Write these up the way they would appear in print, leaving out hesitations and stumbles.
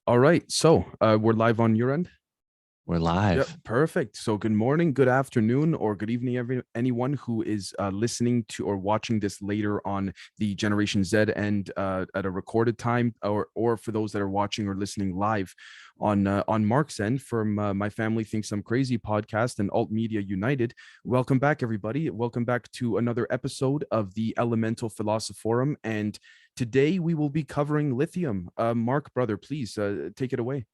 All right, so we're live on your end. We're Yep, live. perfect. So good morning, good afternoon, or good evening, anyone who is listening to or watching this later on the Generation Z and at a recorded time, or for those that are watching or listening live on Mark's end from My Family Thinks I'm Crazy podcast and Alt Media United. Welcome back, everybody. Welcome back to another episode of the Elemental Philosophorum, and today we will be covering lithium. Mark, brother, please take it away.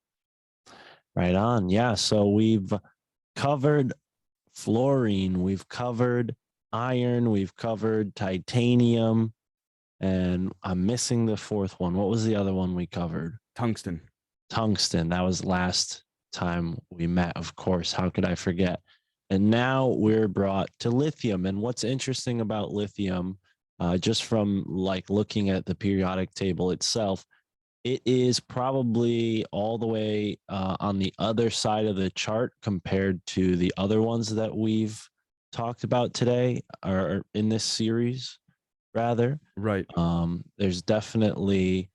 Right on. Yeah. So we've covered fluorine, we've covered iron, we've covered titanium, and I'm missing the fourth one. What was the other one we covered? Tungsten. Tungsten. That was last time we met, of course. How could I forget? And now we're brought to lithium. And what's interesting about lithium, just from like looking at the periodic table itself, it is probably all the way on the other side of the chart compared to the other ones that we've talked about today or in this series, rather. Right. There's definitely,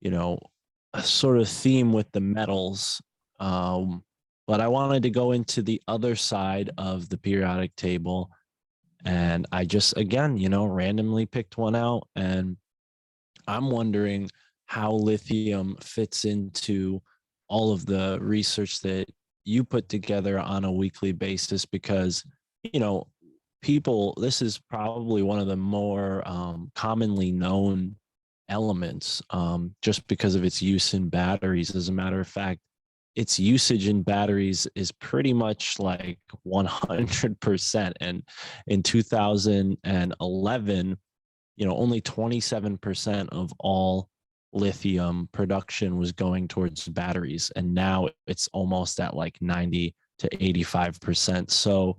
you know, a sort of theme with the metals. But I wanted to go into the other side of the periodic table. And I just, again, randomly picked one out. And I'm wondering how lithium fits into all of the research that you put together on a weekly basis because, you know, people, this is probably one of the more commonly known elements just because of its use in batteries. As a matter of fact, its usage in batteries is pretty much like 100%. And in 2011, only 27% of all lithium production was going towards batteries. And now it's almost at like 90 to 85%. So,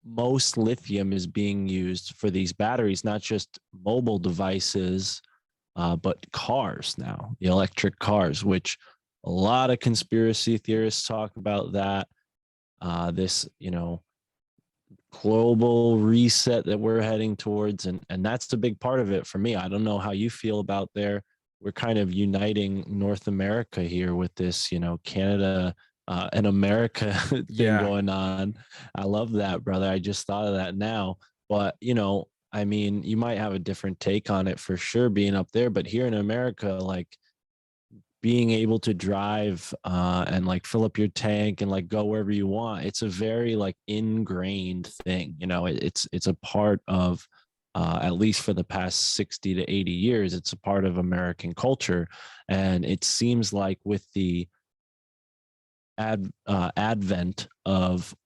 most lithium is being used for these batteries, not just mobile devices, but cars now, the electric cars, which a lot of conspiracy theorists talk about that. This, global reset that we're heading towards, and that's the big part of it for me. I don't know how you feel about there. We're kind of uniting North America here with this, Canada and America thing Yeah. going on. I love that, brother. I just thought of that now. But I mean, you might have a different take on it for sure being up there, but here in America, like being able to drive and like fill up your tank and like go wherever you want, it's a very like ingrained thing. It's a part of at least for the past 60 to 80 years, it's a part of American culture. And it seems like with the advent of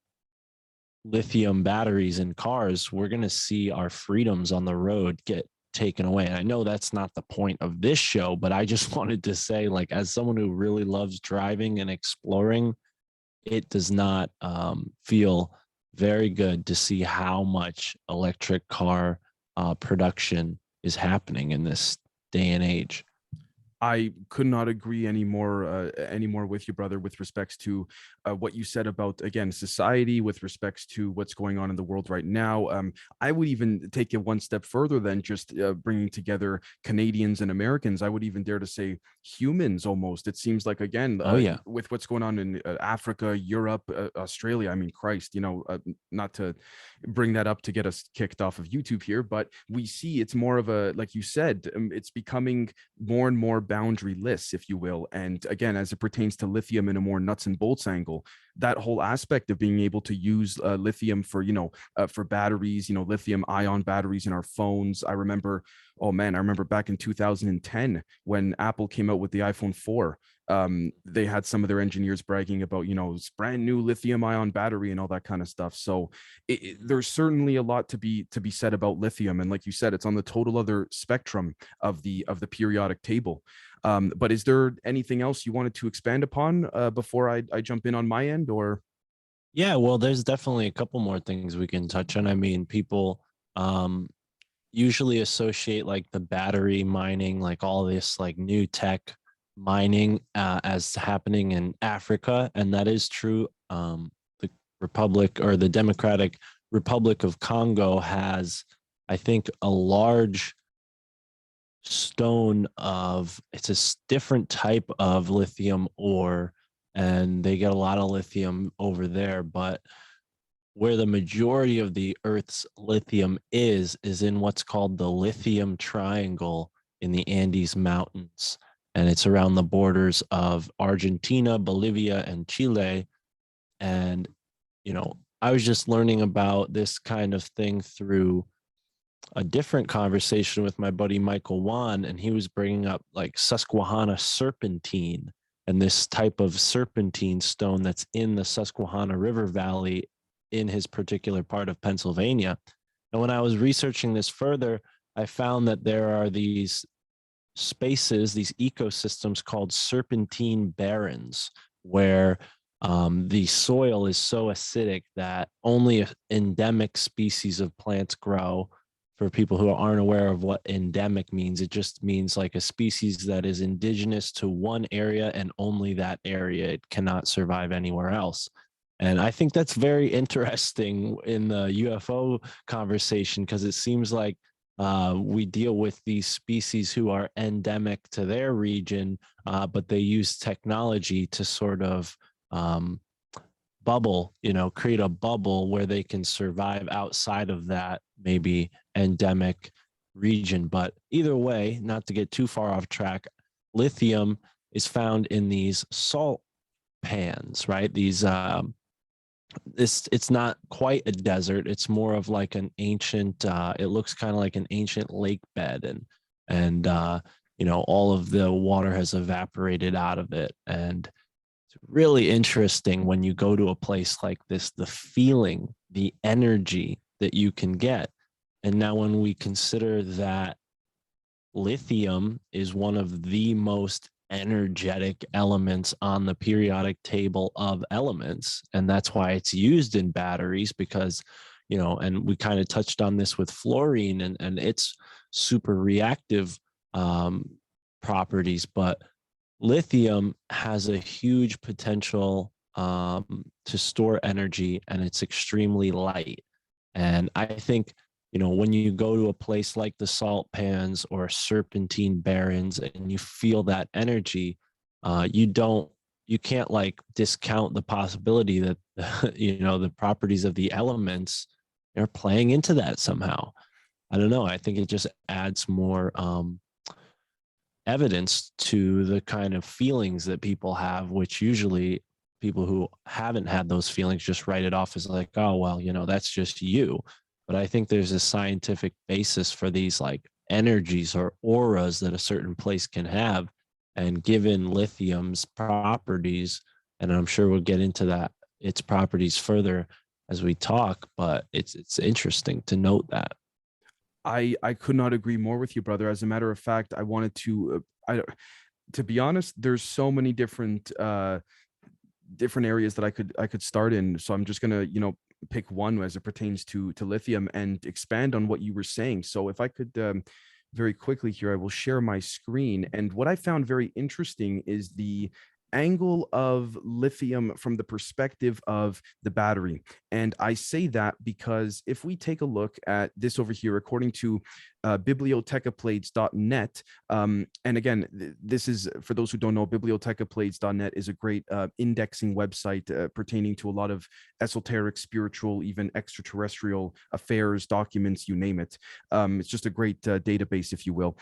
lithium batteries in cars, we're going to see our freedoms on the road get taken away. And I know that's not the point of this show, but I just wanted to say, like, as someone who really loves driving and exploring, it does not feel very good to see how much electric car production is happening in this day and age. I could not agree anymore with you, brother, with respects to what you said about, again, society, with respects to what's going on in the world right now. I would even take it one step further than just bringing together Canadians and Americans. I would even dare to say humans almost. It seems like, again, Oh yeah. with what's going on in Africa, Europe, Australia. I mean, Christ, not to bring that up to get us kicked off of YouTube here, but we see it's more of a, like you said, it's becoming more and more boundaryless, if you will. And again, as it pertains to lithium in a more nuts and bolts angle, that whole aspect of being able to use lithium for, for batteries, lithium ion batteries in our phones. I remember, oh man, I remember back in 2010 when Apple came out with the iPhone 4. They had some of their engineers bragging about, it's brand new lithium ion battery and all that kind of stuff. So there's certainly a lot to be said about lithium, and like you said, it's on the total other spectrum of the periodic table. But is there anything else you wanted to expand upon before I jump in on my end, or? Yeah, well, there's definitely a couple more things we can touch on. I mean, people um usually associate like the battery mining, like all this like new tech mining as happening in Africa. And that is true. The Republic or the Democratic Republic of Congo has, I think, a large stone of, it's a different type of lithium ore, and they get a lot of lithium over there, but where the majority of the Earth's lithium is in what's called the lithium triangle in the Andes Mountains. And it's around the borders of Argentina, Bolivia, and Chile. And, you know, I was just learning about this kind of thing through a different conversation with my buddy Michael Wan, and he was bringing up like Susquehanna serpentine and this type of serpentine stone that's in the Susquehanna River Valley in his particular part of Pennsylvania. And when I was researching this further, I found that there are these spaces, these ecosystems called serpentine barrens, where the soil is so acidic that only endemic species of plants grow. For people who aren't aware of what endemic means, it just means like a species that is indigenous to one area and only that area. It cannot survive anywhere else. And I think that's very interesting in the UFO conversation, because it seems like we deal with these species who are endemic to their region, but they use technology to sort of bubble, create a bubble where they can survive outside of that maybe endemic region. But either way, not to get too far off track, lithium is found in these salt pans, right? These it's not quite a desert. It's more of like an ancient, it looks kind of like an ancient lake bed, and all of the water has evaporated out of it. And it's really interesting when you go to a place like this, the feeling, the energy that you can get. And now when we consider that lithium is one of the most energetic elements on the periodic table of elements, and that's why it's used in batteries, because and we kind of touched on this with fluorine and its super reactive properties, but lithium has a huge potential to store energy, and it's extremely light. And I think when you go to a place like the salt pans or serpentine barrens and you feel that energy, you can't like discount the possibility that the properties of the elements are playing into that somehow. I don't know. I think it just adds more evidence to the kind of feelings that people have, which usually people who haven't had those feelings just write it off as like, oh, well, that's just you. But I think there's a scientific basis for these like energies or auras that a certain place can have. And given lithium's properties, and I'm sure we'll get into its properties further as we talk, but it's interesting to note that. I could not agree more with you, brother. As a matter of fact, I wanted to be honest, there's so many different areas that I could start in. So I'm just gonna pick one as it pertains to lithium and expand on what you were saying. So if I could very quickly here, I will share my screen. And what I found very interesting is the angle of lithium from the perspective of the battery. And I say that because if we take a look at this over here, according to bibliotecaplades.net, and again, this is for those who don't know, bibliotecaplades.net is a great indexing website pertaining to a lot of esoteric, spiritual, even extraterrestrial affairs, documents, you name it. It's just a great database, if you will.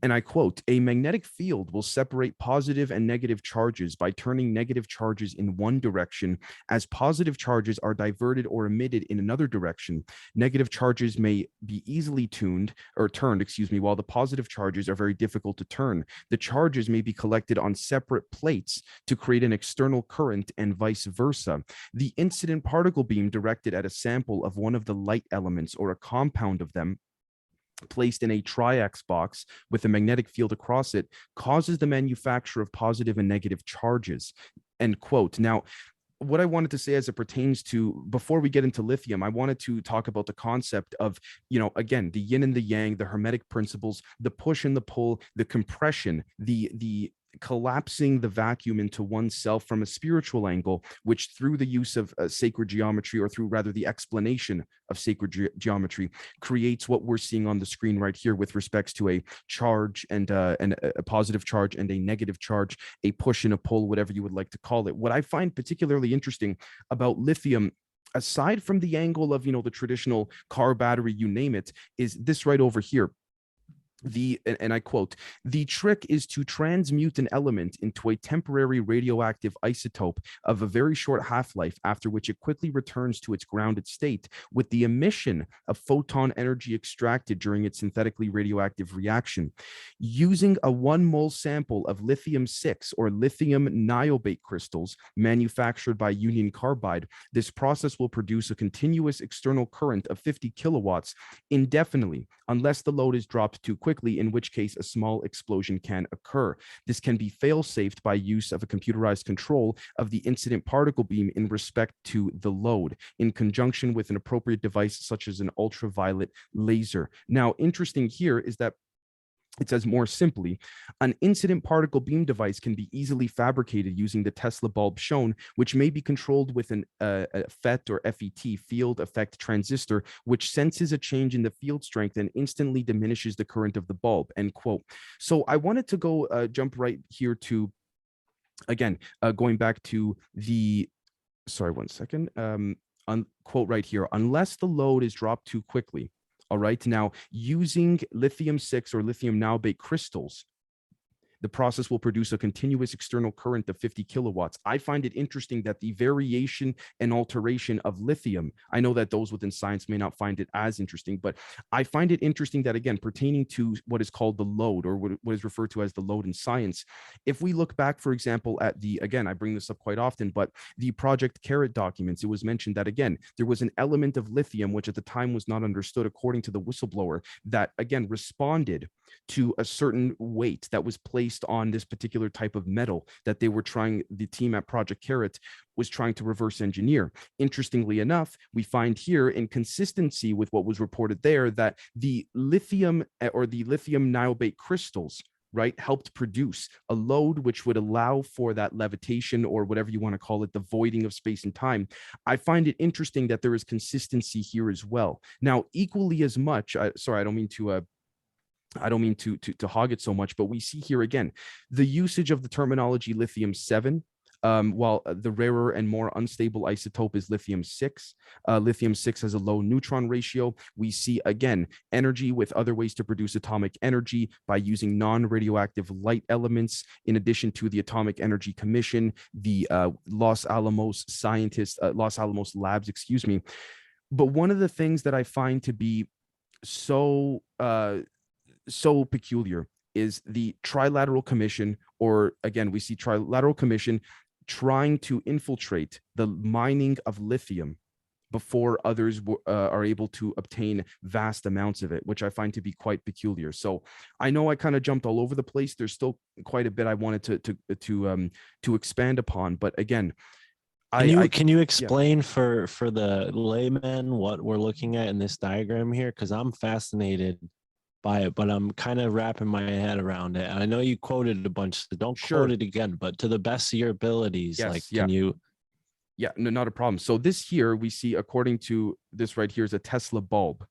And I quote, "A magnetic field will separate positive and negative charges by turning negative charges in one direction as positive charges are diverted or emitted in another direction. Negative charges may be easily turned, while the positive charges are very difficult to turn. The charges may be collected on separate plates to create an external current and vice versa. The incident particle beam directed at a sample of one of the light elements or a compound of them placed in a triax box with a magnetic field across it causes the manufacture of positive and negative charges." End quote. Now, what I wanted to say as it pertains to, before we get into lithium, I wanted to talk about the concept of, again, the yin and the yang, the hermetic principles, the push and the pull, the compression, the collapsing the vacuum into oneself from a spiritual angle, which through the use of sacred geometry, or through rather the explanation of sacred geometry, creates what we're seeing on the screen right here with respects to a charge and a positive charge and a negative charge, a push and a pull, whatever you would like to call it. What I find particularly interesting about lithium, aside from the angle of, the traditional car battery, you name it, is this right over here. And I quote, "The trick is to transmute an element into a temporary radioactive isotope of a very short half-life, after which it quickly returns to its grounded state with the emission of photon energy extracted during its synthetically radioactive reaction. Using a 1 mole sample of lithium-6 or lithium niobate crystals manufactured by Union Carbide, this process will produce a continuous external current of 50 kilowatts indefinitely, unless the load is dropped too quickly, in which case a small explosion can occur. This can be fail-safed by use of a computerized control of the incident particle beam in respect to the load, in conjunction with an appropriate device such as an ultraviolet laser." Now, interesting here is that it says more simply, "An incident particle beam device can be easily fabricated using the Tesla bulb shown, which may be controlled with an FET or FET, field effect transistor, which senses a change in the field strength and instantly diminishes the current of the bulb," end quote. So I wanted to go jump right here to, again, going back to the, sorry, one second, quote right here, "Unless the load is dropped too quickly." All right. Now, using lithium-6 or lithium niobate crystals, the process will produce a continuous external current of 50 kilowatts. I find it interesting that the variation and alteration of lithium, I know that those within science may not find it as interesting, but I find it interesting that, again, pertaining to what is called the load, or what is referred to as the load in science, if we look back, for example, at the, again, I bring this up quite often, but the Project Carrot documents, it was mentioned that, again, there was an element of lithium, which at the time was not understood, according to the whistleblower, that, again, responded to a certain weight that was placed on this particular type of metal that they were trying, the team at Project Carrot was trying to reverse engineer. Interestingly enough, we find here, in consistency with what was reported there, that the lithium or the lithium niobate crystals, right, helped produce a load which would allow for that levitation, or whatever you want to call it, the voiding of space and time. I find it interesting that there is consistency here as well. Now, equally as much, sorry, I don't mean to hog it so much, but we see here again the usage of the terminology lithium-7, while the rarer and more unstable isotope is lithium-6. Lithium-6 has a low neutron ratio. We see, again, energy with other ways to produce atomic energy by using non-radioactive light elements, in addition to the Atomic Energy Commission, the Los Alamos labs, excuse me. But one of the things that I find to be so peculiar is the Trilateral Commission, or again, we see Trilateral Commission trying to infiltrate the mining of lithium before others are able to obtain vast amounts of it, which I find to be quite peculiar. So I know I kind of jumped all over the place. There's still quite a bit I wanted to expand upon, but again, can you explain for the layman what we're looking at in this diagram here? Because I'm fascinated by it, but I'm kind of wrapping my head around it. And I know you quoted a bunch, so don't quote it again, but to the best of your abilities, can you? Yeah, no, not a problem. So this here we see, according to this right here, is a Tesla bulb.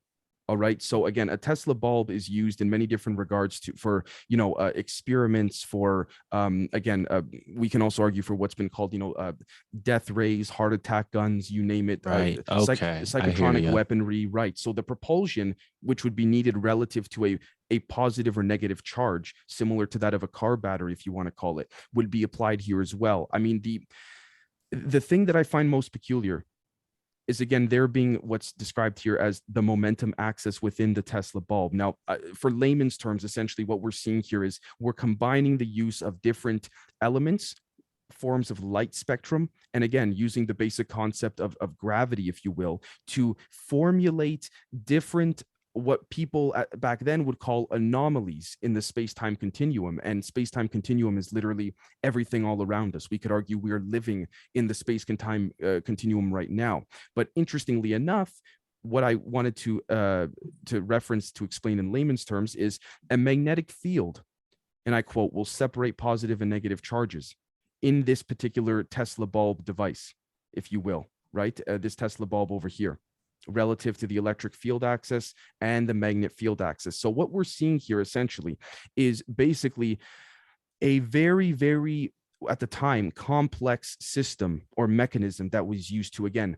All right. So again, a Tesla bulb is used in many different regards for experiments, for again, we can also argue for what's been called death rays, heart attack guns, you name it. Right. Okay. Psychotronic weaponry. Right. So the propulsion, which would be needed relative to a positive or negative charge, similar to that of a car battery, if you want to call it, would be applied here as well. I mean, the thing that I find most peculiar is, again, there being what's described here as the momentum axis within the Tesla bulb. Now, for layman's terms, essentially what we're seeing here is we're combining the use of different elements, forms of light spectrum, and again, using the basic concept of gravity, if you will, to formulate different, what people back then would call anomalies in the space-time continuum. And space-time continuum is literally everything all around us. We could argue we're living in the space-time continuum right now. But interestingly enough, what I wanted to reference, to explain in layman's terms, is a magnetic field and I quote, will separate positive and negative charges in this particular Tesla bulb device, if you will, right? This Tesla bulb over here, relative to the electric field axis and the magnet field axis. So what we're seeing here essentially is basically a very, very, at the time, complex system or mechanism that was used to, again,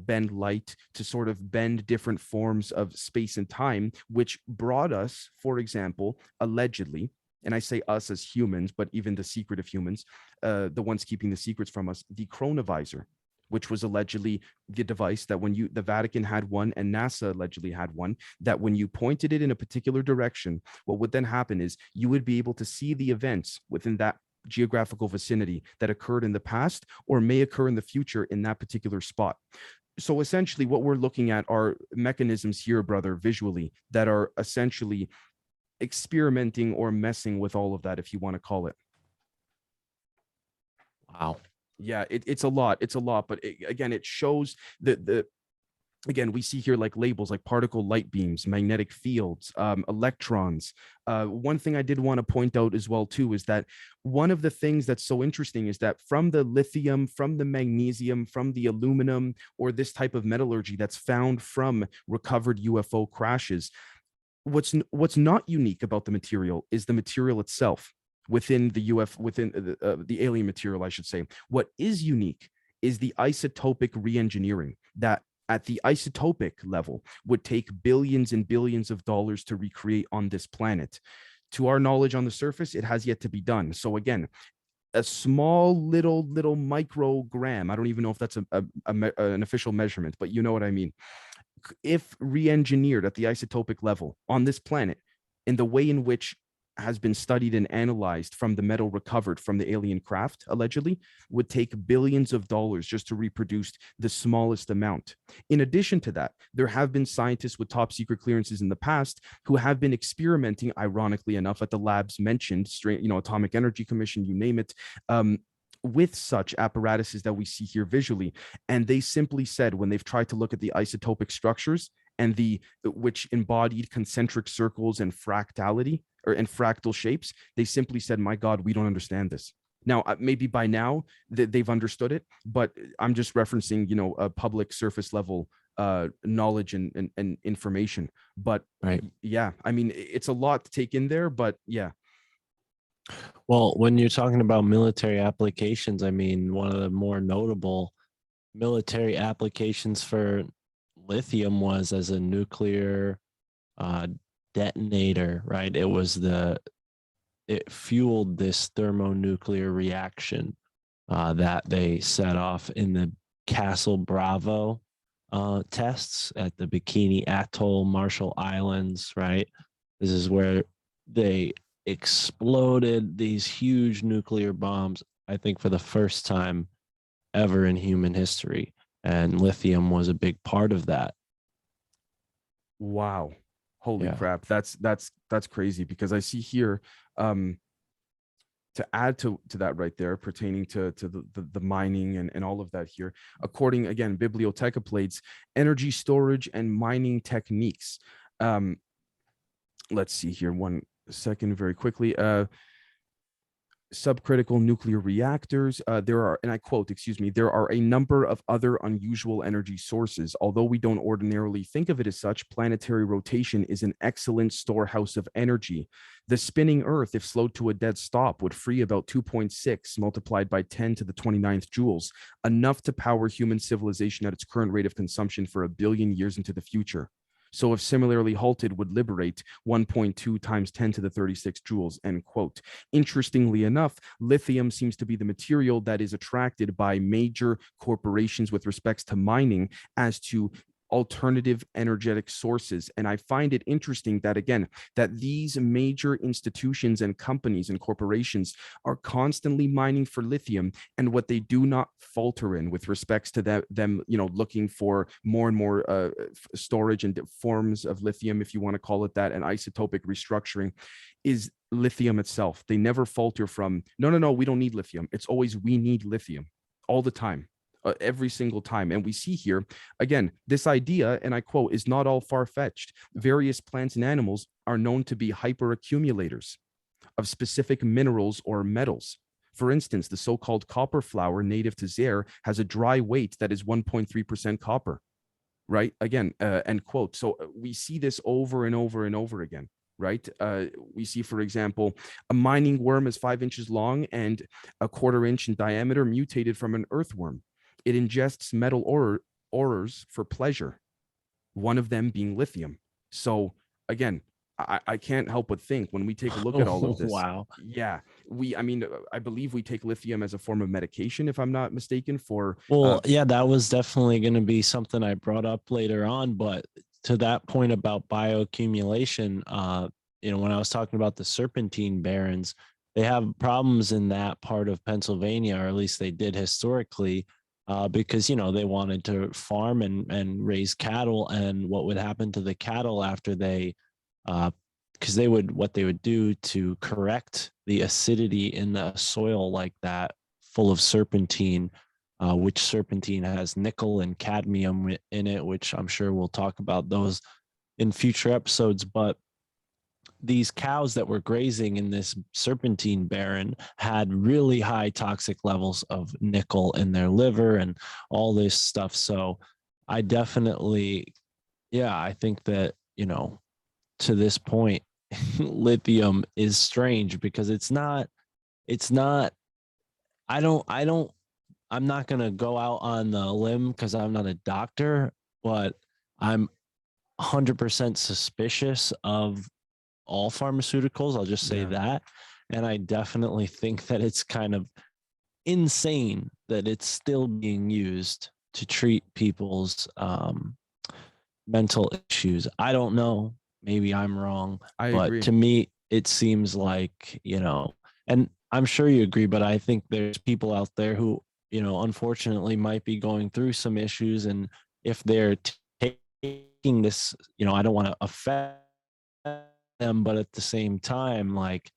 bend light, to sort of bend different forms of space and time, which brought us, for example, allegedly, and I say us as humans, but even the secretive humans, the ones keeping the secrets from us, the chronovisor, which was allegedly the device that the Vatican had one and NASA allegedly had one, that when you pointed it in a particular direction, what would then happen is you would be able to see the events within that geographical vicinity that occurred in the past or may occur in the future in that particular spot. So essentially what we're looking at are mechanisms here, brother, visually, that are essentially experimenting or messing with all of that, if you want to call it. Wow. Yeah, it's a lot. It's a lot. But again, it shows that again, we see here like labels like particle light beams, magnetic fields, electrons. One thing I did want to point out as well, too, is that one of the things that's so interesting is that from the lithium, from the magnesium, from the aluminum, or this type of metallurgy that's found from recovered UFO crashes, what's not unique about the material is the material itself within the alien material, I should say. What is unique is the isotopic reengineering that at the isotopic level would take billions and billions of dollars to recreate on this planet. To our knowledge on the surface, it has yet to be done. So again, a small little microgram, I don't even know if that's an official measurement, but you know what I mean. If re-engineered at the isotopic level on this planet in the way in which has been studied and analyzed from the metal recovered from the alien craft, allegedly, would take billions of dollars just to reproduce the smallest amount. In addition to that, there have been scientists with top secret clearances in the past who have been experimenting, ironically enough, at the labs mentioned, Atomic Energy Commission, you name it, with such apparatuses that we see here visually. And they simply said, when they've tried to look at the isotopic structures and which embodied concentric circles and fractality and fractal shapes, they simply said, my God, we don't understand this. Now, maybe by now they've understood it, but I'm just referencing, a public surface level knowledge and information. But right. Yeah, I mean, it's a lot to take in there, but yeah. Well, when you're talking about military applications, I mean, one of the more notable military applications for lithium was as a nuclear detonator, right? It fueled this thermonuclear reaction that they set off in the Castle Bravo tests at the Bikini Atoll, Marshall Islands, right? This is where they exploded these huge nuclear bombs, I think for the first time ever in human history. And lithium was a big part of that. Wow. Holy crap. That's crazy, because I see here, to add to that right there, pertaining to the mining and all of that here, according, again, Bibliotheca plates, energy storage and mining techniques. Let's see here, one second, very quickly. Subcritical nuclear reactors. There are, and I quote, excuse me, there are a number of other unusual energy sources. Although we don't ordinarily think of it as such, planetary rotation is an excellent storehouse of energy. The spinning Earth, if slowed to a dead stop, would free about 2.6 multiplied by 10 to the 29th joules, enough to power human civilization at its current rate of consumption for 1 billion years into the future. So if similarly halted, would liberate 1.2 times 10 to the 36 joules, end quote. Interestingly enough, lithium seems to be the material that is attracted by major corporations with respects to mining as to alternative energetic sources. And I find it interesting that, again, that these major institutions and companies and corporations are constantly mining for lithium, and what they do not falter in with respects to them looking for more and more storage and forms of lithium, if you want to call it that, and isotopic restructuring, is lithium itself. They never falter from, no, we don't need lithium. It's always, we need lithium all the time. Every single time. And we see here, again, this idea, and I quote, is not all far-fetched. Various plants and animals are known to be hyperaccumulators of specific minerals or metals. For instance, the so-called copper flower native to Zaire has a dry weight that is 1.3% copper, right? Again, end quote. So we see this over and over and over again, right? We see, for example, a mining worm is 5 inches long and a 1/4 inch in diameter, mutated from an earthworm. It ingests metal ores for pleasure, one of them being lithium. So again, I can't help but think when we take a look at all of this, Wow. yeah, I mean, I believe we take lithium as a form of medication, if I'm not mistaken, for Well, yeah, that was definitely going to be something I brought up later on. But to that point about bioaccumulation, when I was talking about the serpentine barrens, they have problems in that part of Pennsylvania, or at least they did historically, because they wanted to farm and raise cattle, and what would happen to the cattle after they, because what they would do to correct the acidity in the soil like that, full of serpentine, which serpentine has nickel and cadmium in it, which I'm sure we'll talk about those in future episodes. But these cows that were grazing in this serpentine barren had really high toxic levels of nickel in their liver and all this stuff. So I definitely, I think that, to this point, lithium is strange because it's not, I'm not going to go out on the limb because I'm not a doctor, but I'm 100% suspicious of all pharmaceuticals. I'll just say yeah. that. And I definitely think that it's kind of insane that it's still being used to treat people's mental issues. I don't know. Maybe I'm wrong. I But agree. to me, it seems like, and I'm sure you agree, but I think there's people out there who, unfortunately might be going through some issues. And if they're taking this, I don't want to affect them, but at the same time, like,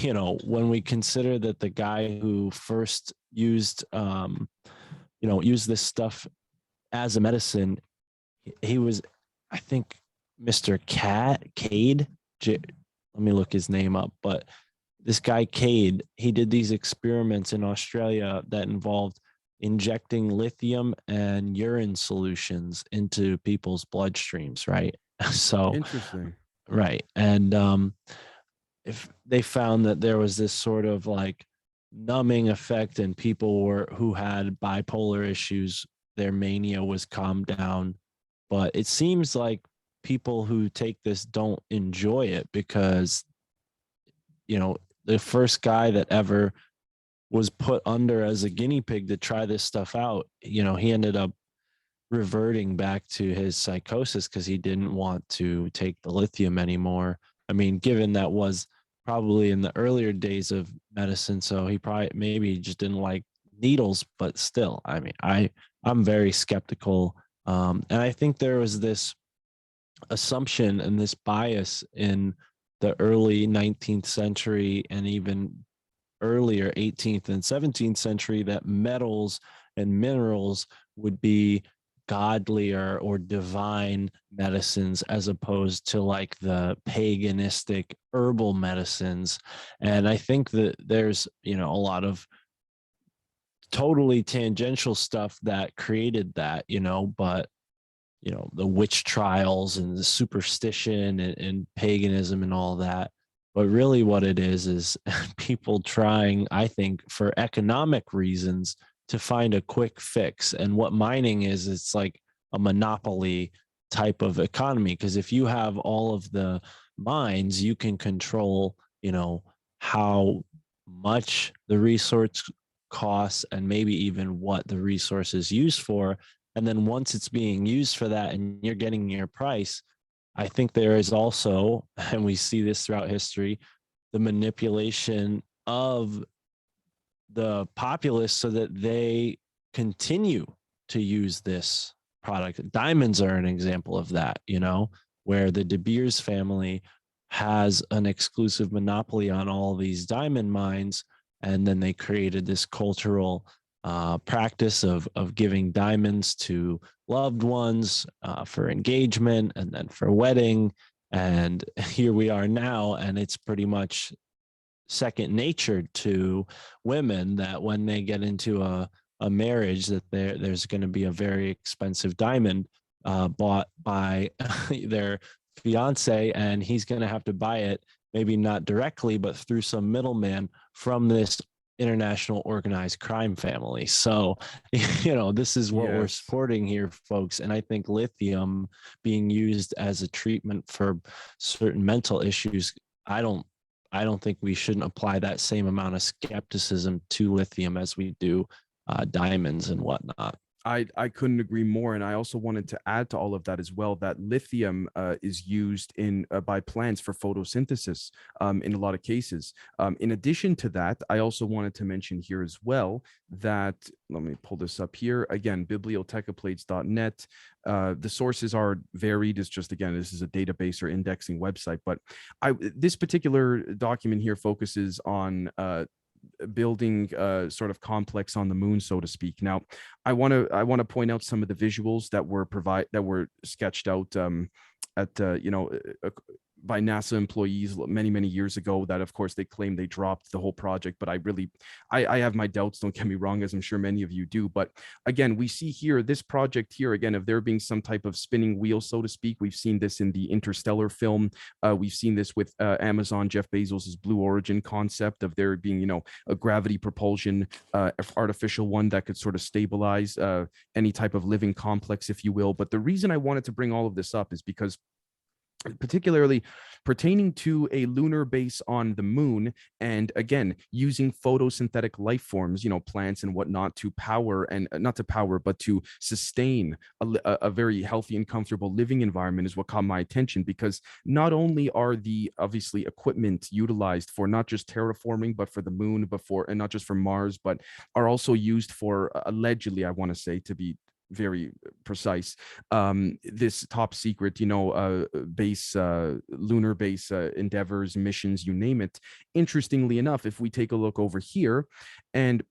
when we consider that the guy who first used used this stuff as a medicine, he was, I think, Mr. Cade. Let me look his name up. But this guy Cade, he did these experiments in Australia that involved injecting lithium and urine solutions into people's bloodstreams, right? So, Interesting. right. And if they found that there was this sort of like numbing effect, and people who had bipolar issues, their mania was calmed down. But it seems like people who take this don't enjoy it because, the first guy that ever was put under as a guinea pig to try this stuff out, he ended up reverting back to his psychosis because he didn't want to take the lithium anymore. I mean, given that was probably in the earlier days of medicine, so he probably maybe just didn't like needles, but still, I mean, I'm very skeptical. And I think there was this assumption and this bias in the early 19th century and even earlier 18th and 17th century that metals and minerals would be godlier or divine medicines as opposed to like the paganistic herbal medicines. And I think that there's, a lot of totally tangential stuff that created that, but the witch trials and the superstition and paganism and all that. But really what it is people trying, I think, for economic reasons to find a quick fix. And what mining is, it's like a monopoly type of economy. Because if you have all of the mines, you can control, how much the resource costs and maybe even what the resource is used for. And then once it's being used for that and you're getting your price, I think there is also, and we see this throughout history, the manipulation of the populace so that they continue to use this product. Diamonds are an example of that, where the De Beers family has an exclusive monopoly on all these diamond mines. And then they created this cultural practice of giving diamonds to loved ones for engagement and then for wedding. And here we are now, and it's pretty much second nature to women, that when they get into a marriage, that there's going to be a very expensive diamond bought by their fiance, and he's going to have to buy it, maybe not directly, but through some middleman from this international organized crime family. So, this is what we're Yes. supporting here, folks. And I think lithium being used as a treatment for certain mental issues, I don't think we shouldn't apply that same amount of skepticism to lithium as we do diamonds and whatnot. I couldn't agree more, and I also wanted to add to all of that as well that lithium is used in by plants for photosynthesis in a lot of cases. In addition to that, I also wanted to mention here as well that, let me pull this up here again, bibliotecaplates.net. The sources are varied. It's just, again, this is a database or indexing website, but this particular document here focuses on building sort of complex on the moon, so to speak. Now, I want to point out some of the visuals that were sketched out at by NASA employees many years ago, that of course they claim they dropped the whole project, but I have my doubts, don't get me wrong, as I'm sure many of you do. But again, we see here this project here again of there being some type of spinning wheel, so to speak. We've seen this in the Interstellar film. We've seen this with Amazon, Jeff Bezos's Blue Origin concept of there being a gravity propulsion artificial one that could sort of stabilize any type of living complex, if you will. But the reason I wanted to bring all of this up is because, particularly pertaining to a lunar base on the moon, and again using photosynthetic life forms, plants and whatnot, to power, and not to power but to sustain a very healthy and comfortable living environment, is what caught my attention. Because not only are the obviously equipment utilized for not just terraforming but for the moon, and not just for Mars, but are also used for, allegedly, I want to say, to be very precise, this top secret base, lunar base endeavors, missions, you name it. Interestingly enough, if we take a look over here, and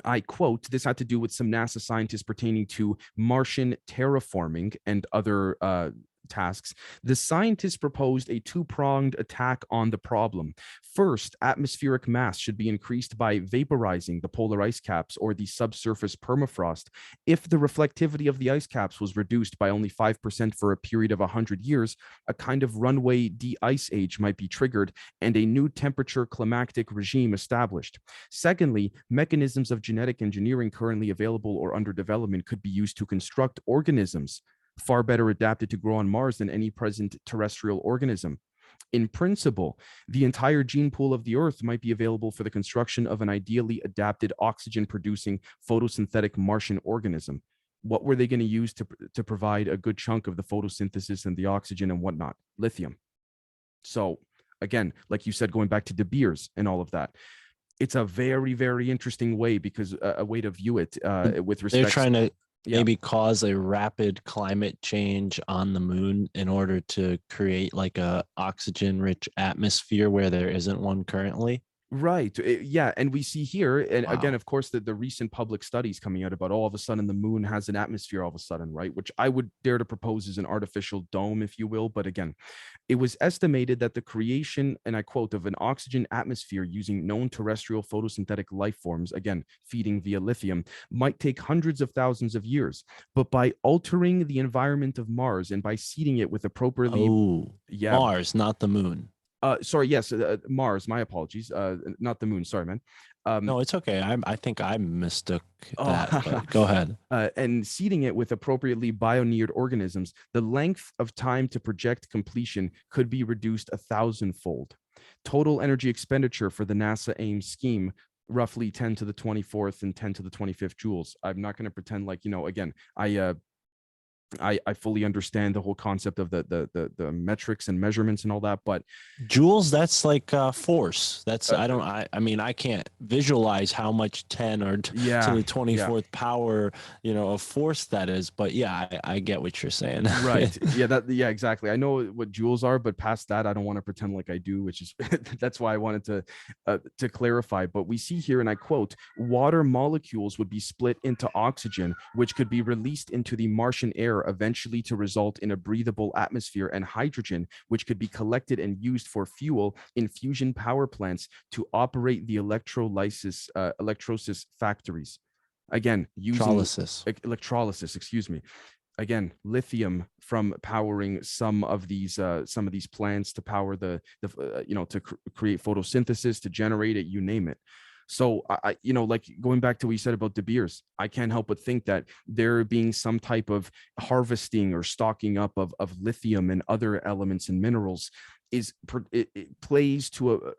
I quote, this had to do with some NASA scientists pertaining to Martian terraforming and other tasks. The scientists proposed a two-pronged attack on the problem. First, atmospheric mass should be increased by vaporizing the polar ice caps or the subsurface permafrost. If the reflectivity of the ice caps was reduced by only 5% for a period of 100 years, a kind of runaway de-ice age might be triggered and a new temperature climactic regime established. Secondly, mechanisms of genetic engineering currently available or under development could be used to construct organisms far better adapted to grow on Mars than any present terrestrial organism. In principle, the entire gene pool of the Earth might be available for the construction of an ideally adapted oxygen-producing photosynthetic Martian organism. What were they going to use to provide a good chunk of the photosynthesis and the oxygen and whatnot? Lithium. So again, like you said, going back to De Beers and all of that, it's a very interesting way, because a way to view it with respect. They're trying to maybe cause a rapid climate change on the moon in order to create like a oxygen rich atmosphere where there isn't one currently. Right. Yeah. And we see here, and Wow. again, of course, the recent public studies coming out about all of a sudden the moon has an atmosphere all of a sudden, right? Which I would dare to propose is an artificial dome, if you will. But again, it was estimated that the creation, and I quote, of an oxygen atmosphere using known terrestrial photosynthetic life forms, again, feeding via lithium, might take hundreds of thousands of years. But by altering the environment of Mars and by seeding it with appropriately, Mars, not the moon. Sorry, yes, Mars. My apologies. Not the moon. Sorry, man. No, it's okay. I think I mistook that. But go ahead. And seeding it with appropriately bioneered organisms, the length of time to project completion could be reduced 1,000-fold. Total energy expenditure for the NASA AIM scheme, roughly 10 to the 24th and 10 to the 25th joules. I'm not going to pretend like, again, I fully understand the whole concept of the metrics and measurements and all that, but joules, that's like force. That's I mean, I can't visualize how much 10 or to the 24th power, of force that is, but yeah, I get what you're saying. Right. Yeah, exactly. I know what joules are, but past that, I don't want to pretend like I do, which is that's why I wanted to clarify. But we see here, and I quote, water molecules would be split into oxygen, which could be released into the Martian air are eventually to result in a breathable atmosphere and hydrogen, which could be collected and used for fuel in fusion power plants to operate the electrolysis factories. Again, using Electrolysis. electrolysis, excuse me. Again, lithium from powering some of these plants to power to create photosynthesis, to generate it, you name it. So like going back to what you said about De Beers, I can't help but think that there being some type of harvesting or stocking up of lithium and other elements and minerals it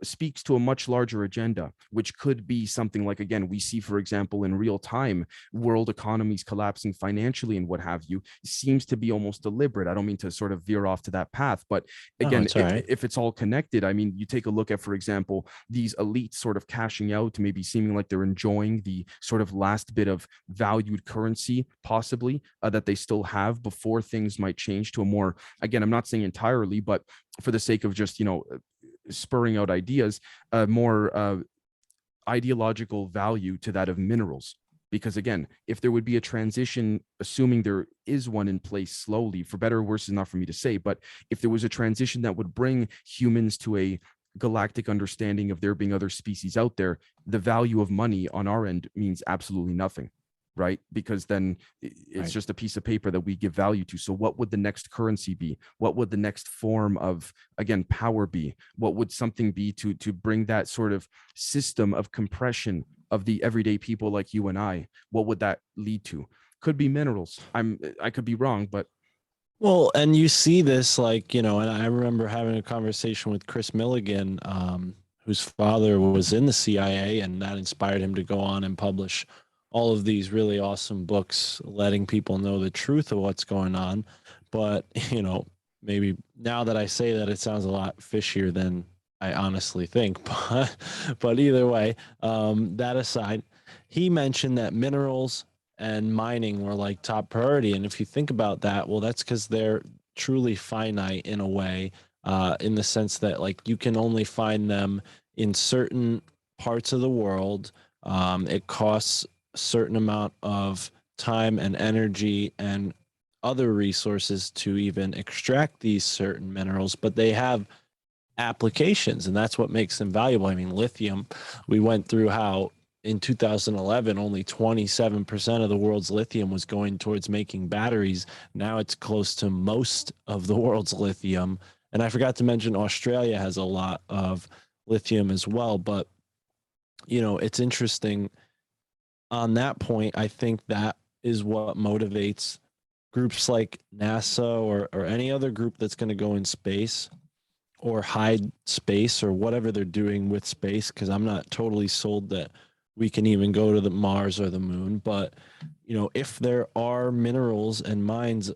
speaks to a much larger agenda, which could be something like, again, we see, for example, in real time, world economies collapsing financially and what have you, seems to be almost deliberate. I don't mean to sort of veer off to that path, but No, again, it's all right. if it's all connected, I mean, you take a look at, for example, these elites sort of cashing out, maybe seeming like they're enjoying the sort of last bit of valued currency, possibly, that they still have before things might change to a more, again, I'm not saying entirely, but for the sake of just, spurring out ideas, more ideological value to that of minerals. Because again, if there would be a transition, assuming there is one in place slowly, for better or worse is not for me to say, but if there was a transition that would bring humans to a galactic understanding of there being other species out there, the value of money on our end means absolutely nothing, right? Because then it's Right. just a piece of paper that we give value to. So what would the next currency be? What would the next form of, again, power be? What would something be to bring that sort of system of compression of the everyday people like you and I? What would that lead to? Could be minerals. I could be wrong, but Well, and you see this, like, and I remember having a conversation with Chris Milligan, whose father was in the CIA, and that inspired him to go on and publish all of these really awesome books, letting people know the truth of what's going on. But, maybe now that I say that, it sounds a lot fishier than I honestly think. But either way, that aside, he mentioned that minerals and mining were like top priority. And if you think about that, well, that's because they're truly finite in a way, in the sense that like you can only find them in certain parts of the world. It costs a certain amount of time and energy and other resources to even extract these certain minerals, but they have applications, and that's what makes them valuable. I mean, lithium, we went through how in 2011 only 27% of the world's lithium was going towards making batteries. Now it's close to most of the world's lithium. And I forgot to mention Australia has a lot of lithium as well. But it's interesting on that point. I think that is what motivates groups like NASA or any other group that's going to go in space or hide space or whatever they're doing with space, because I'm not totally sold that we can even go to the Mars or the moon. But if there are minerals and mines,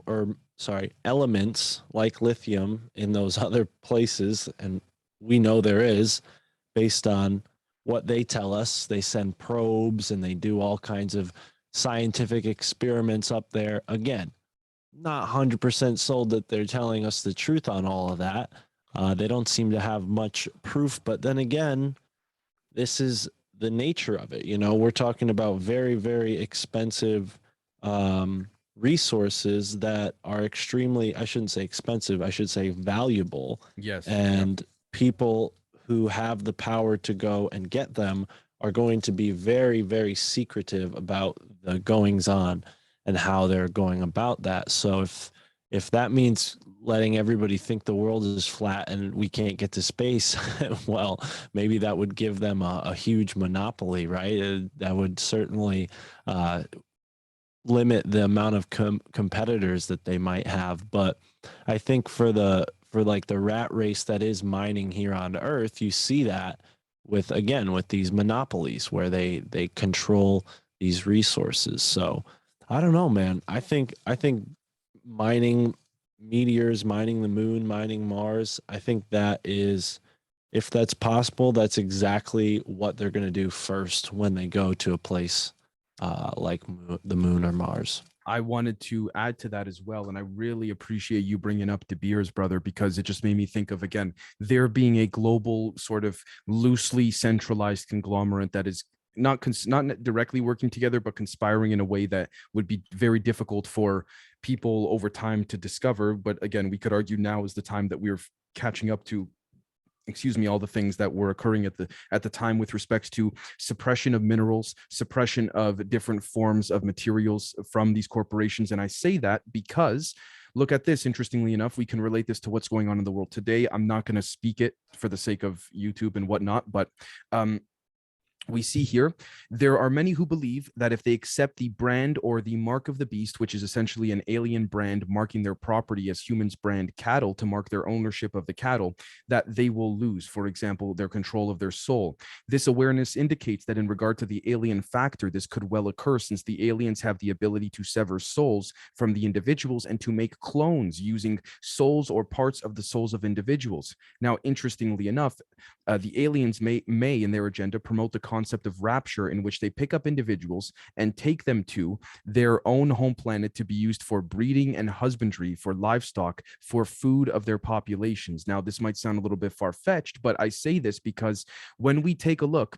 or sorry, elements like lithium in those other places, and we know there is, based on what they tell us, they send probes and they do all kinds of scientific experiments up there. Again, not 100% sold that they're telling us the truth on all of that. They don't seem to have much proof, but then again, this is the nature of it. We're talking about very, very expensive resources that are extremely, I shouldn't say expensive, I should say valuable. yes, yeah. And people who have the power to go and get them are going to be very, very secretive about the goings on and how they're going about that. So if that means letting everybody think the world is flat and we can't get to space, well, maybe that would give them a huge monopoly, right? That would certainly limit the amount of competitors that they might have. But I think for like the rat race that is mining here on Earth, you see that with these monopolies where they control these resources. So I don't know, man. I think mining meteors, mining the moon, mining Mars, I think that is, if that's possible, that's exactly what they're going to do first when they go to a place like the moon or Mars. I wanted to add to that as well. And I really appreciate you bringing up De Beers, brother, because it just made me think of, again, there being a global sort of loosely centralized conglomerate that is not directly working together, but conspiring in a way that would be very difficult for people over time to discover. But again, we could argue now is the time that we're catching up to, all the things that were occurring at the time with respects to suppression of minerals, suppression of different forms of materials from these corporations. And I say that because look at this. Interestingly enough, we can relate this to what's going on in the world today. I'm not going to speak it for the sake of YouTube and whatnot, but we see here, there are many who believe that if they accept the brand or the mark of the beast, which is essentially an alien brand marking their property as humans brand cattle to mark their ownership of the cattle, that they will lose, for example, their control of their soul. This awareness indicates that in regard to the alien factor, this could well occur since the aliens have the ability to sever souls from the individuals and to make clones using souls or parts of the souls of individuals. Now, interestingly enough, the aliens may in their agenda promote the concept of rapture, in which they pick up individuals and take them to their own home planet to be used for breeding and husbandry, for livestock, for food of their populations. Now, this might sound a little bit far-fetched, but I say this because when we take a look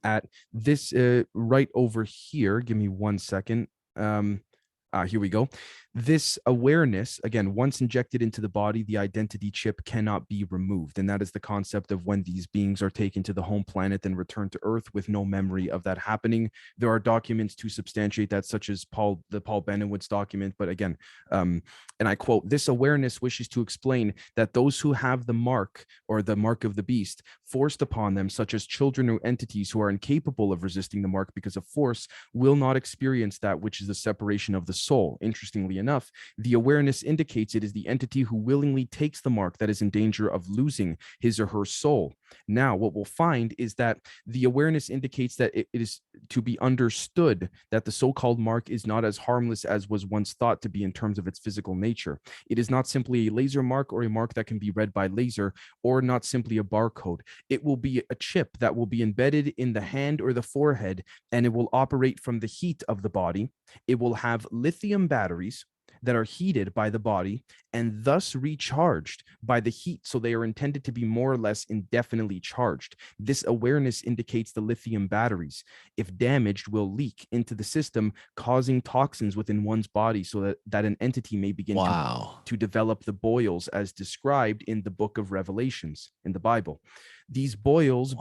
at this right over here, give me 1 second. Here we go. This awareness, again, once injected into the body, the identity chip cannot be removed. And that is the concept of when these beings are taken to the home planet and returned to Earth with no memory of that happening. There are documents to substantiate that, such as the Paul Benowitz document. But again, and I quote, this awareness wishes to explain that those who have the mark or the mark of the beast forced upon them, such as children or entities who are incapable of resisting the mark because of force, will not experience that which is the separation of the soul. Interestingly enough, the awareness indicates it is the entity who willingly takes the mark that is in danger of losing his or her soul. Now, what we'll find is that the awareness indicates that it is to be understood that the so-called mark is not as harmless as was once thought to be in terms of its physical nature. It is not simply a laser mark or a mark that can be read by laser, or not simply a barcode. It will be a chip that will be embedded in the hand or the forehead, and it will operate from the heat of the body. It will have lithium batteries that are heated by the body and thus recharged by the heat. So they are intended to be more or less indefinitely charged. This awareness indicates the lithium batteries, if damaged, will leak into the system, causing toxins within one's body so that an entity may begin to develop the boils as described in the book of Revelations in the Bible. These boils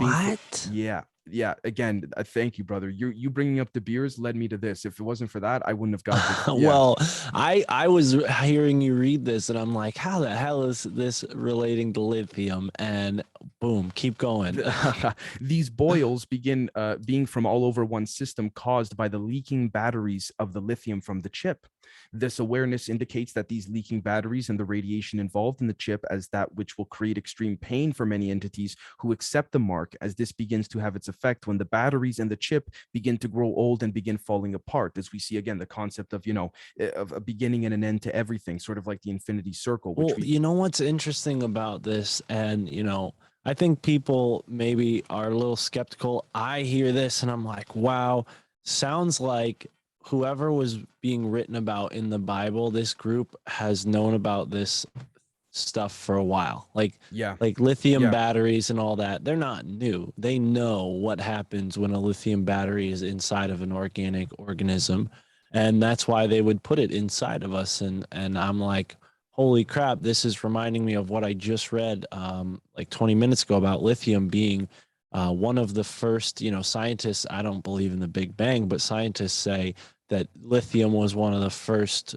yeah, again, thank you, brother. You bringing up the beers led me to this. If it wasn't for that, I wouldn't have got this. Yeah. Well, I was hearing you read this and I'm like, how the hell is this relating to lithium? And boom, keep going. These boils begin being from all over one's system, caused by the leaking batteries of the lithium from the chip. This awareness indicates that these leaking batteries and the radiation involved in the chip as that which will create extreme pain for many entities who accept the mark, as this begins to have its effect when the batteries and the chip begin to grow old and begin falling apart, as we see again the concept of, of a beginning and an end to everything, sort of like the infinity circle. You know what's interesting about this, and I think people maybe are a little skeptical. I hear this and I'm like, wow, sounds like whoever was being written about in the Bible, this group has known about this stuff for a while. Like lithium batteries and all that, they're not new. They know what happens when a lithium battery is inside of an organic organism, and that's why they would put it inside of us. And I'm like, holy crap, this is reminding me of what I just read like 20 minutes ago about lithium being one of the first, scientists. I don't believe in the Big Bang, but scientists say that lithium was one of the first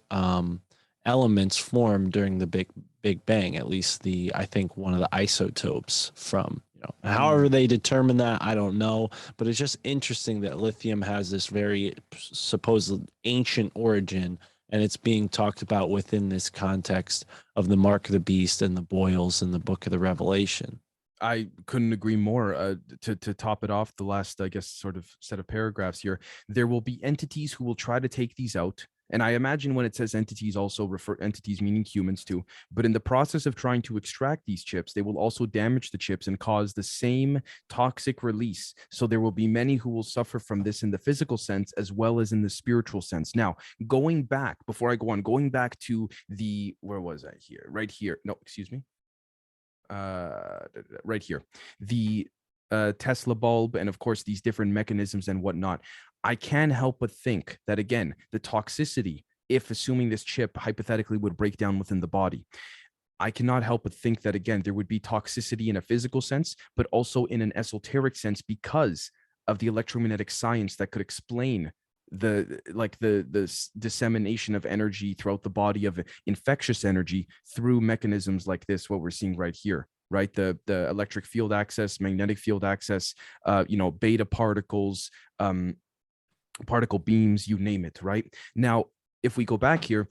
elements formed during the Big Bang, at least I think one of the isotopes from, however they determine that, I don't know, but it's just interesting that lithium has this very supposed ancient origin, and it's being talked about within this context of the mark of the beast and the boils in the book of the Revelation. I couldn't agree more. To top it off, the last, I guess, sort of set of paragraphs here, there will be entities who will try to take these out. And I imagine when it says entities, also refer entities meaning humans too. But in the process of trying to extract these chips, they will also damage the chips and cause the same toxic release. So there will be many who will suffer from this in the physical sense as well as in the spiritual sense. Now, going back, before I go on, going back to where was I here? Right here. No, excuse me. Right here. Tesla bulb, and of course these different mechanisms and whatnot, I can't help but think that, again, the toxicity, if assuming this chip hypothetically would break down within the body, I cannot help but think that, again, there would be toxicity in a physical sense, but also in an esoteric sense, because of the electromagnetic science that could explain the dissemination of energy throughout the body, of infectious energy, through mechanisms like this, what we're seeing right here, right? The electric field access, magnetic field access, beta particles, particle beams, you name it, right? Now, if we go back here,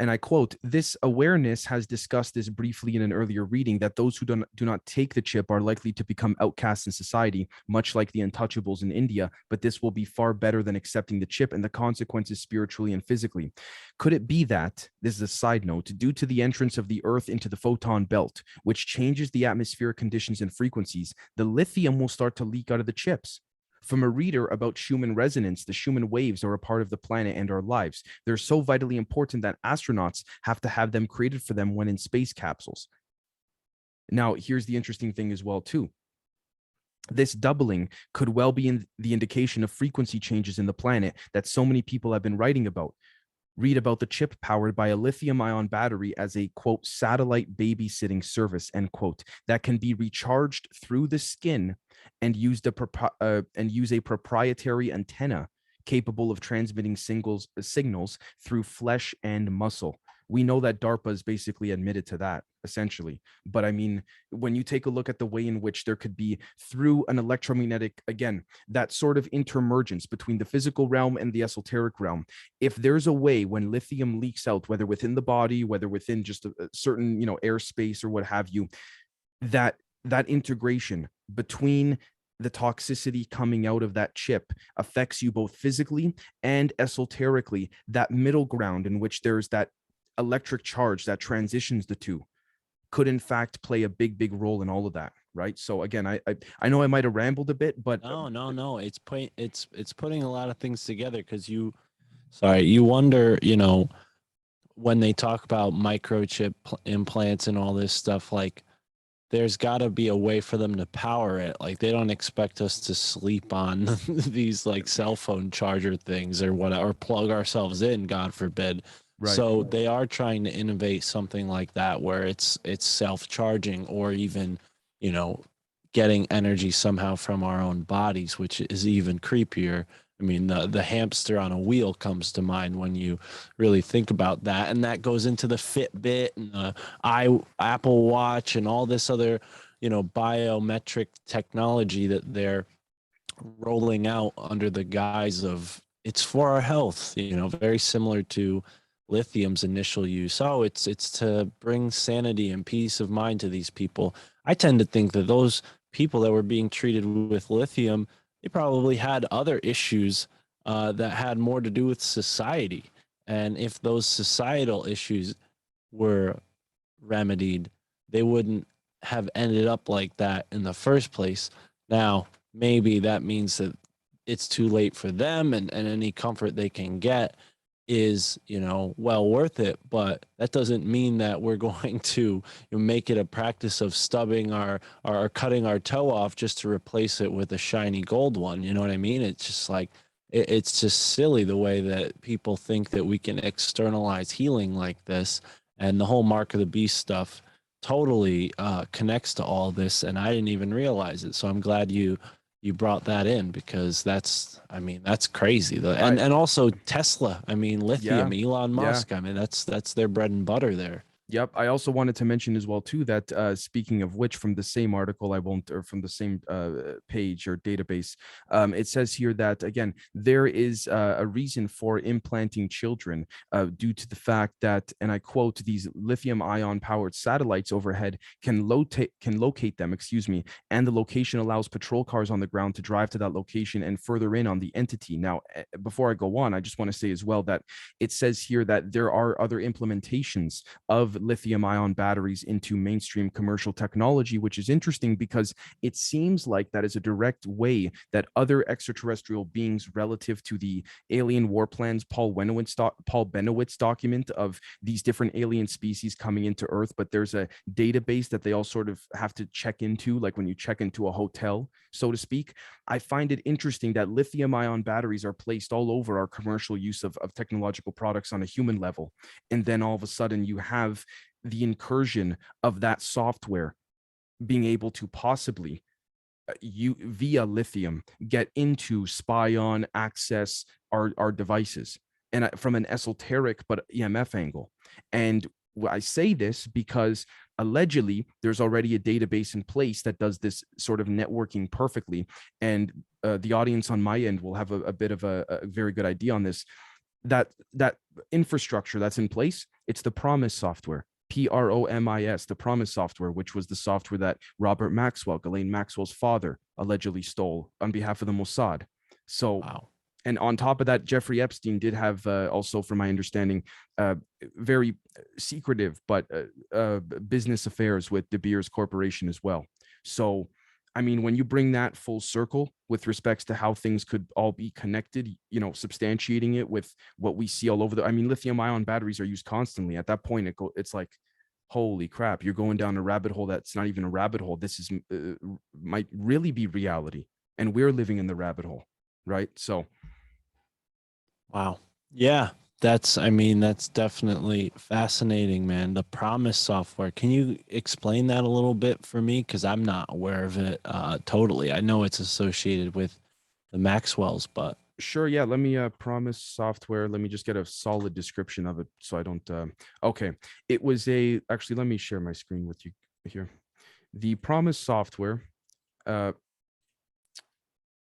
and I quote, "This awareness has discussed this briefly in an earlier reading, that those who do not take the chip are likely to become outcasts in society, much like the untouchables in India, but this will be far better than accepting the chip and the consequences spiritually and physically. Could it be that," this is a side note, "due to the entrance of the Earth into the photon belt, which changes the atmospheric conditions and frequencies, the lithium will start to leak out of the chips? From a reader about Schumann resonance, the Schumann waves are a part of the planet and our lives. They're so vitally important that astronauts have to have them created for them when in space capsules." Now, here's the interesting thing as well, too. This doubling could well be in the indication of frequency changes in the planet that so many people have been writing about. Read about the chip powered by a lithium ion battery as a, quote, "satellite babysitting service," end quote, that can be recharged through the skin and use a proprietary antenna capable of transmitting signals through flesh and muscle. We know that DARPA is basically admitted to that, essentially. But I mean, when you take a look at the way in which there could be, through an electromagnetic, again, that sort of intermergence between the physical realm and the esoteric realm, if there's a way when lithium leaks out, whether within the body, whether within just a certain, airspace or what have you, that integration between the toxicity coming out of that chip affects you both physically and esoterically, that middle ground in which there's that electric charge that transitions the two, could in fact play a big role in all of that, right? So again, I know I might have rambled a bit, but No. It's putting a lot of things together, because you wonder, when they talk about microchip implants and all this stuff, like, there's got to be a way for them to power it. Like, they don't expect us to sleep on these like cell phone charger things or whatever, or plug ourselves in, God forbid. right. So they are trying to innovate something like that, where it's self-charging, or even, getting energy somehow from our own bodies, which is even creepier. I mean, the hamster on a wheel comes to mind when you really think about that, and that goes into the Fitbit and the Apple Watch and all this other, biometric technology that they're rolling out under the guise of it's for our health. Very similar to lithium's initial use. Oh, it's to bring sanity and peace of mind to these people. I tend to think that those people that were being treated with lithium, they probably had other issues that had more to do with society. And if those societal issues were remedied, they wouldn't have ended up like that in the first place. Now, maybe that means that it's too late for them, and any comfort they can get is, well worth it. But that doesn't mean that we're going to make it a practice of stubbing our or cutting our toe off just to replace it with a shiny gold one. You know what I mean? It's just like, it's just silly the way that people think that we can externalize healing like this. And the whole mark of the beast stuff totally connects to all this, and I didn't even realize it. So I'm glad you brought that in, because that's crazy. And also Tesla, lithium, Elon Musk, that's their bread and butter there. Yep. I also wanted to mention as well, too, that speaking of which, from the same article, or from the same page or database, it says here that, again, there is a reason for implanting children due to the fact that, and I quote, "these lithium ion powered satellites overhead can locate them, and the location allows patrol cars on the ground to drive to that location and further in on the entity." Now, before I go on, I just want to say as well that it says here that there are other implementations of lithium ion batteries into mainstream commercial technology, which is interesting because it seems like that is a direct way that other extraterrestrial beings, relative to the alien war plans, Paul Benowitz document of these different alien species coming into Earth, but there's a database that they all sort of have to check into, like when you check into a hotel, so to speak. I find it interesting that lithium ion batteries are placed all over our commercial use of technological products on a human level. And then all of a sudden you have the incursion of that software being able to possibly you via lithium get into, spy on, access our devices, and from an esoteric but EMF angle. And I say this because allegedly there's already a database in place that does this sort of networking perfectly, and the audience on my end will have a bit of a very good idea on this. That infrastructure that's in place, it's the Promise software. PROMIS, the Promise software, which was the software that Robert Maxwell, Ghislaine Maxwell's father, allegedly stole on behalf of the Mossad. So, Wow. and on top of that, Jeffrey Epstein did have also, from my understanding, very secretive but business affairs with De Beers Corporation as well. So, I mean, when you bring that full circle with respects to how things could all be connected, you know, substantiating it with what we see all over I mean, lithium ion batteries are used constantly. At that point, it's like, holy crap, you're going down a rabbit hole that's not even a rabbit hole. This is might really be reality, and we're living in the rabbit hole, right? So, Wow. Yeah, that's definitely fascinating, man. The Promise software. Can you explain that a little bit for me? Because I'm not aware of it totally. I know it's associated with the Maxwells, but sure, yeah, let me Promise software, let me just get a solid description of it so I don't okay. It was actually, let me share my screen with you here. The Promise software, uh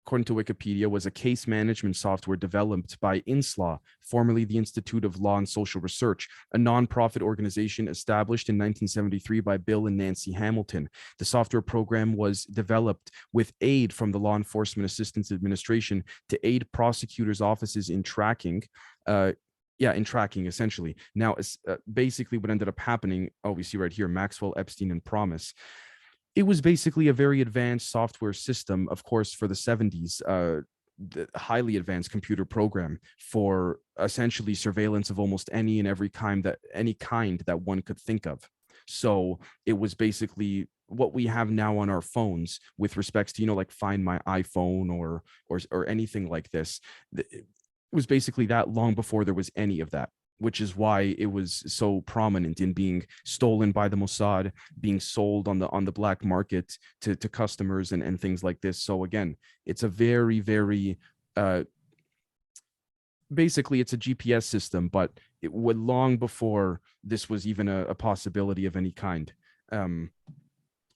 according to Wikipedia, was a case management software developed by INSLAW, formerly the Institute of Law and Social Research, a nonprofit organization established in 1973 by Bill and Nancy Hamilton. The software program was developed with aid from the Law Enforcement Assistance Administration to aid prosecutors' offices in tracking. In tracking, essentially. Now, basically what ended up happening, we see right here, Maxwell, Epstein, and Promise. It was basically a very advanced software system, of course, for the 70s, the highly advanced computer program for essentially surveillance of almost any and every kind that one could think of. So it was basically what we have now on our phones with respects to, like Find My iPhone or anything like this. It was basically that long before there was any of that, which is why it was so prominent in being stolen by the Mossad, being sold on the black market to customers and things like this. So again, it's a very, very basically it's a GPS system, but it would long before this was even a possibility of any kind. Again,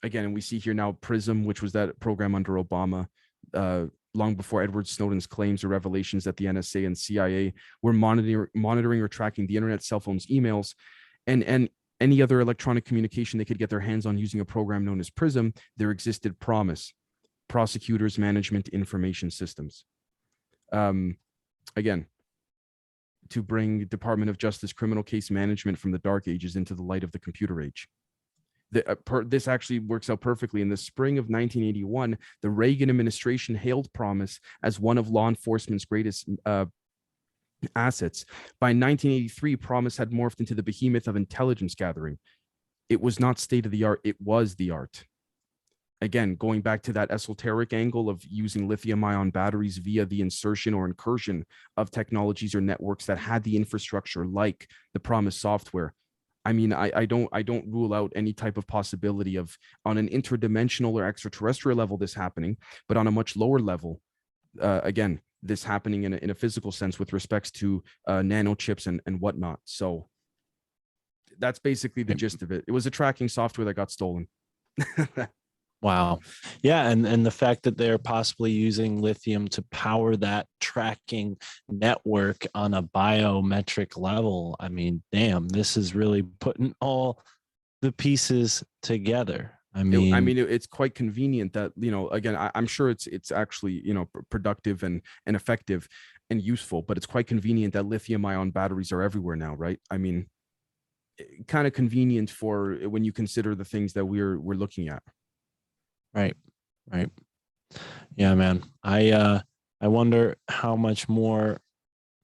and we see here now PRISM, which was that program under Obama, long before Edward Snowden's claims or revelations that the NSA and CIA were monitoring or tracking the internet, cell phones, emails, and any other electronic communication they could get their hands on using a program known as PRISM. There existed Promise, Prosecutors Management Information Systems. Again, to bring Department of Justice criminal case management from the dark ages into the light of the computer age. This actually works out perfectly. In the spring of 1981, the Reagan administration hailed Promise as one of law enforcement's greatest assets. By 1983, Promise had morphed into the behemoth of intelligence gathering. It was not state of the art, it was the art. Again, going back to that esoteric angle of using lithium ion batteries via the insertion or incursion of technologies or networks that had the infrastructure like the Promise software. I mean, I don't rule out any type of possibility of, on an interdimensional or extraterrestrial level, this happening, but on a much lower level, again, this happening in a physical sense with respects to nanochips and whatnot. So that's basically the gist of it. It was a tracking software that got stolen. wow. Yeah, and the fact that they're possibly using lithium to power that tracking network on a biometric level. I mean, damn, this is really putting all the pieces together. I mean, it's quite convenient that, again, I'm sure it's actually, productive and effective and useful, but it's quite convenient that lithium ion batteries are everywhere now, right? I mean, kind of convenient for when you consider the things that we're looking at. Right. Right. Yeah, man. I wonder how much more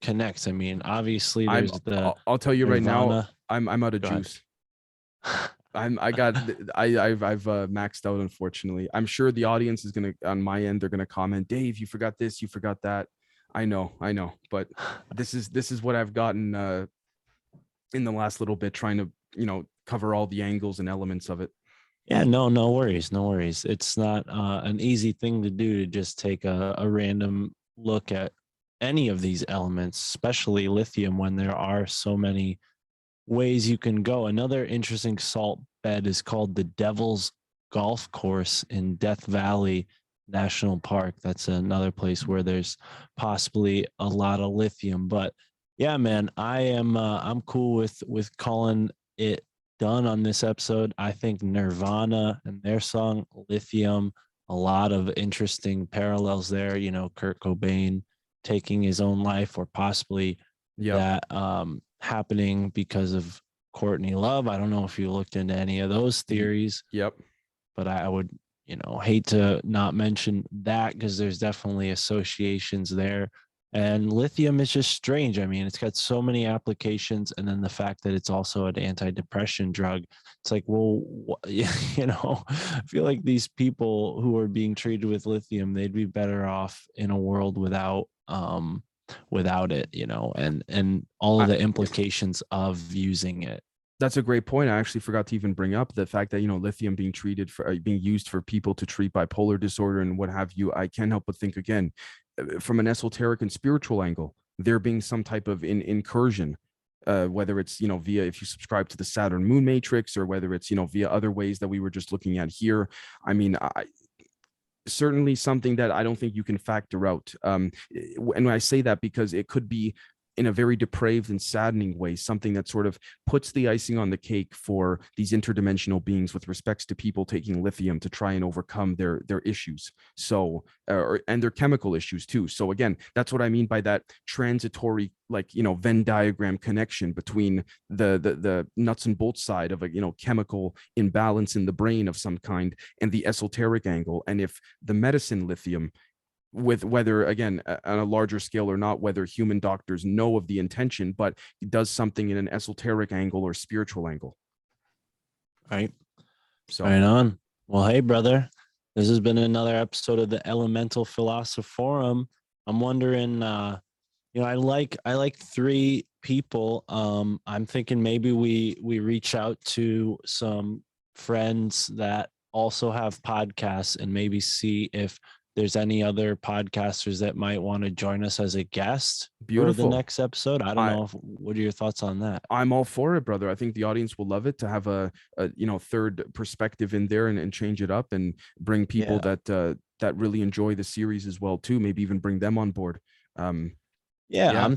connects. I mean, obviously I'm there's the I'll tell you right now, Nirvana. I'm out of Go ahead. juice. I've maxed out, unfortunately. I'm sure the audience is gonna, on my end, they're gonna comment, Dave, you forgot this, you forgot that. I know, but this is what I've gotten in the last little bit, trying to, cover all the angles and elements of it. Yeah, no worries, no worries. It's not an easy thing to do to just take a random look at any of these elements, especially lithium, when there are so many ways you can go. Another interesting salt bed is called the Devil's Golf Course in Death Valley National Park. That's another place where there's possibly a lot of lithium. But yeah, man, I'm cool with calling it done on this episode. I think Nirvana and their song Lithium, a lot of interesting parallels there. You know, Kurt Cobain taking his own life, or possibly Yep. that happening because of Courtney Love. I don't know if you looked into any of those theories, Yep. but I would, hate to not mention that, because there's definitely associations there. And lithium is just strange. I mean, it's got so many applications, and then the fact that it's also an antidepressant drug. It's like, well, I feel like these people who are being treated with lithium, they'd be better off in a world without it, and all of I, the implications of using it. that's a great point. I actually forgot to even bring up the fact that, lithium being treated for being used for people to treat bipolar disorder and what have you. I can't help but think again, from an esoteric and spiritual angle, there being some type of incursion, whether it's, via, if you subscribe to the Saturn moon matrix, or whether it's, via other ways that we were just looking at here. I mean, certainly something that I don't think you can factor out. And I say that because it could be, in a very depraved and saddening way, something that sort of puts the icing on the cake for these interdimensional beings with respects to people taking lithium to try and overcome their issues. So, and their chemical issues too. So again, that's what I mean by that transitory, like, Venn diagram connection between the nuts and bolts side of a, chemical imbalance in the brain of some kind, and the esoteric angle. And if the medicine lithium, with whether, again, on a larger scale or not, whether human doctors know of the intention, but it does something in an esoteric angle or spiritual angle. Right. So Right on. Well, hey, brother, this has been another episode of the Elemental Philosophorum. I'm wondering, I like three people. I'm thinking maybe we reach out to some friends that also have podcasts, and maybe see if there's any other podcasters that might want to join us as a guest for the beautiful. next episode. I don't know what are your thoughts on that? I'm all for it, brother. I think the audience will love it, to have a third perspective in there, and change it up, and bring people Yeah. that really enjoy the series as well too. Maybe even bring them on board. Yeah, Yeah. I'm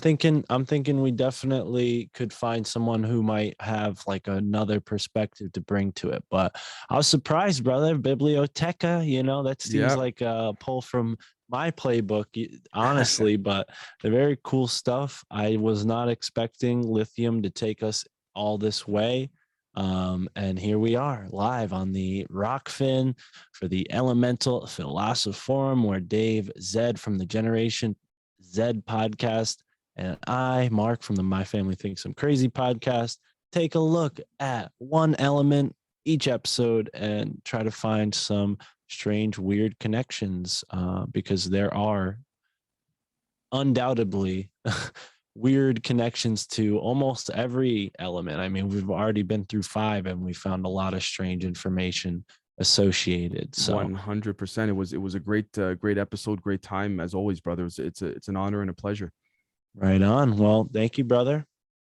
thinking we definitely could find someone who might have like another perspective to bring to it. But I was surprised, brother. Biblioteca, that seems Yeah. like a pull from my playbook, honestly, but they're very cool stuff. I was not expecting lithium to take us all this way. And here we are live on the Rockfin for the Elemental Philosophorum, where Dave Zed from the Generation Zed podcast and I, Mark from the My Family Thinks I'm Crazy podcast, take a look at one element each episode and try to find some strange, weird connections, because there are undoubtedly weird connections to almost every element. I mean, we've already been through 5 and we found a lot of strange information associated. So 100%. It was a great episode, great time as always, brothers. It's an honor and a pleasure. right on. Well, thank you, brother.